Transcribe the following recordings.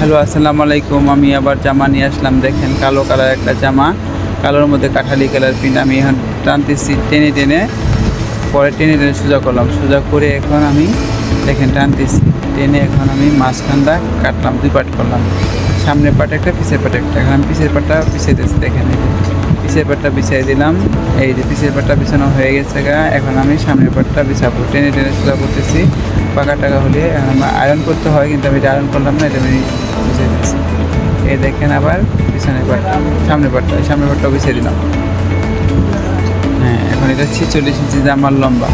Hello, আসসালামু আলাইকুম। আমি আবার জামা নিয়ে আসলাম। দেখেন, কালো কালার একটা জামা, কালোর মধ্যে কাঠালি কালার প্রিন্ট। আমি এখন টানতেছি, টেনে টেনে, পরে টেনে টেনে সোজা করলাম। সোজা করে এখন আমি দেখেন টানতেছি, টেনে এখন আমি মাঝখানটা কাটলাম, দুই পাট করলাম। সামনের পাট একটা, পিছের পাট একটা। এখন আমি পিছের পাটটা পিছিয়ে দিয়েছি। দেখেন, এই যে পিছের পাটটা বিছিয়ে দিলাম। এই যে পিছের পাটটা বিছানো হয়ে গেছে গা। এখন আমি সামনের পাটটা বিছাবো, টেনে টেনে সোজা করতেছি। পাকা টাকা হলে আয়রন করতে হয়, কিন্তু আমি এটা আয়রন করলাম না, এটা আমি বিছিয়ে দিচ্ছি। এই দেখেন, আবার পিছনের পাটটা, সামনের পাটটাও বিছিয়ে দিলাম। হ্যাঁ, এখন এটা 46 ইঞ্চি জামার লম্বা।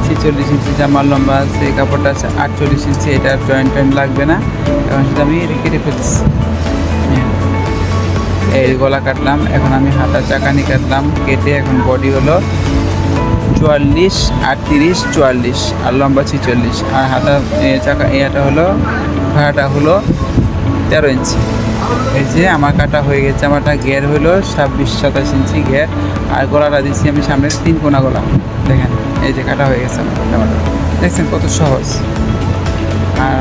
46 ইঞ্চি জামার লম্বা আছে, কাপড়টা আছে 48 ইঞ্চি। এটা জয়েন্ট লাগবে না। এখন সেটা আমি কেটে ফেলছি। এই গলা কাটলাম। এখন আমি হাতার চাকানি কাটলাম, কেটে এখন বডি হলো 44, 38, 44 আর লম্বা 46। আর হাতার চাকা এটা হলো, ভাড়াটা হলো 13 ইঞ্চি। এই যে আমার কাটা হয়ে গেছে। আমারটা ঘের হলো 26-27 ইঞ্চি ঘের। আর গলাটা দিচ্ছি আমি সামনে 3 কোনা গলা। দেখেন, এই যে কাটা হয়ে গেছে আমার জামাটা। দেখছেন কত সহজ। আর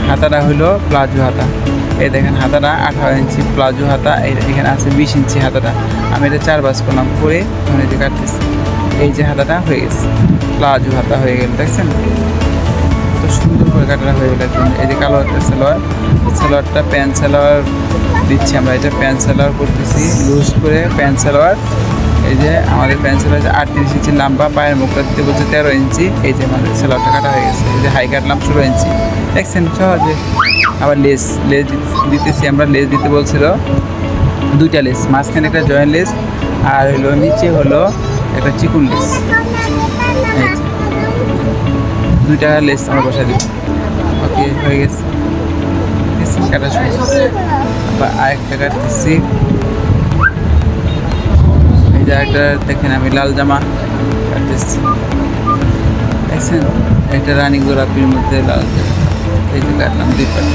হাতাটা হলো প্লাজো হাতা। এই দেখেন, হাতাটা 18 ইঞ্চি প্লাজো হাতা। এখানে আছে 20 ইঞ্চি হাতাটা। আমি এটা 4 ভাঁজ করলাম, করে এখন এই যে কাটতেছি। এই যে হাতাটা হয়ে গেছে, প্লাজো হাতা হয়ে গেল। দেখছেন কত সুন্দর করে কাটাটা হয়ে গেল। এই যে কালো একটা সালোয়ারটা প্যান্ট সালোয়ার দিচ্ছি আমরা। এটা প্যান্ট সালোয়ার করতেছি, লুজ করে প্যান্ট সালোয়ার। এই যে আমাদের প্যান্ট সালোয়ার 38 ইঞ্চি লম্বা, পায়ের মুখটা দিতে বলছে 13 ইঞ্চি। এই যে আমাদের সালোয়ারটা কাটা হয়ে গেছে। এই যে হাই কাটলাম 16 ইঞ্চি। দেখছেন সহজে। আবার লেস দিতেছি আমরা। লেস দিতে বলছিল 2টা লেস, মাঝখানে একটা জয়েন্ট লেস, আর হলো নিচে হলো একটা চিকুন লেস। এই যে 2টা লেস আমরা বসাই দিই। ওকে, হয়ে গেছে। কাটা শুরু। আবার আরেকটা কাটতেছি। এই যে একটা দেখেন, আমি লাল জামা কাটতেছি। দেখছেন, একটা রানী গোলাপির মধ্যে লাল। এই যে কাটলাম 2 পাট।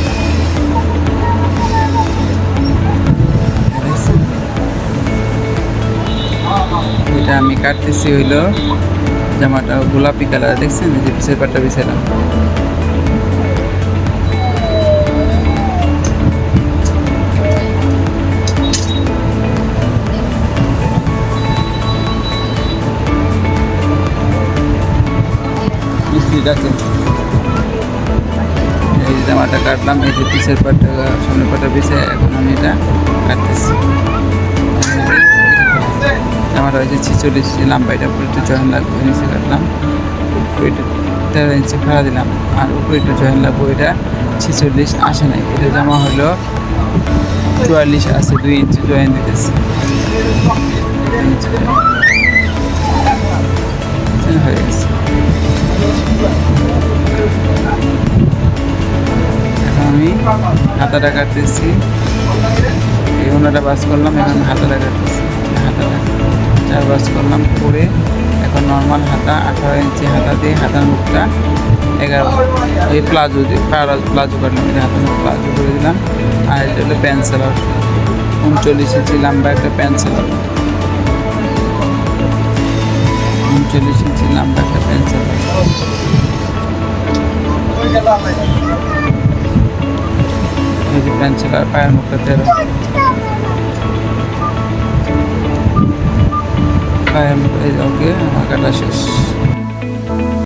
এটা আমি কাটতেছি হইলো জামাটা গোলাপি কালার। দেখছেন, এই যে পিছের পাটটা বিছাইলাম। এই যে জামাটা কাটলাম। এই যে পিছের পাটটা, সামনের পাটটা বিছে এখন আমি এটা কাটতেছি। জামাটা হয়েছে 46 লম্বা। এটা উপরে একটু জয়েন লাগবে, নিচে কাটলাম। এটা 13 ইঞ্চি ভাড়া দিলাম, আর উপরে একটু জয়েন লাগবো। এটা 46 আসে নাই। এটা জামা হলো 44 আছে, 2 ইঞ্চি জয়েন দিতেছি। হয়ে গেছে। এখন আমি হাতাটা কাটতেছি। এই ওনাটা বাস করলাম, এখন হাতাটা কাটতেছি। হাতাটা 4 বাস করলাম, করে এখন নর্মাল হাতা 18 ইঞ্চি হাতা দিয়ে হাতার মুখটা 11, এই প্লাজো দিয়ে প্লাজো কাটলাম। এই হাতার মুখ প্লাজো করে দিলাম। আর এটা হলো প্যান্ট সালোয়ার, 39 ইঞ্চি লম্বা একটা প্যান্ট সালোয়ার। 39 ইঞ্চি লম্বা একটা প্যান্ট সালোয়ার। এই যে প্যান্ট সালোয়ার, পায়ের মুখটা 13, পায়ের মুখ। এই ওকে, আমার কাটা শেষ।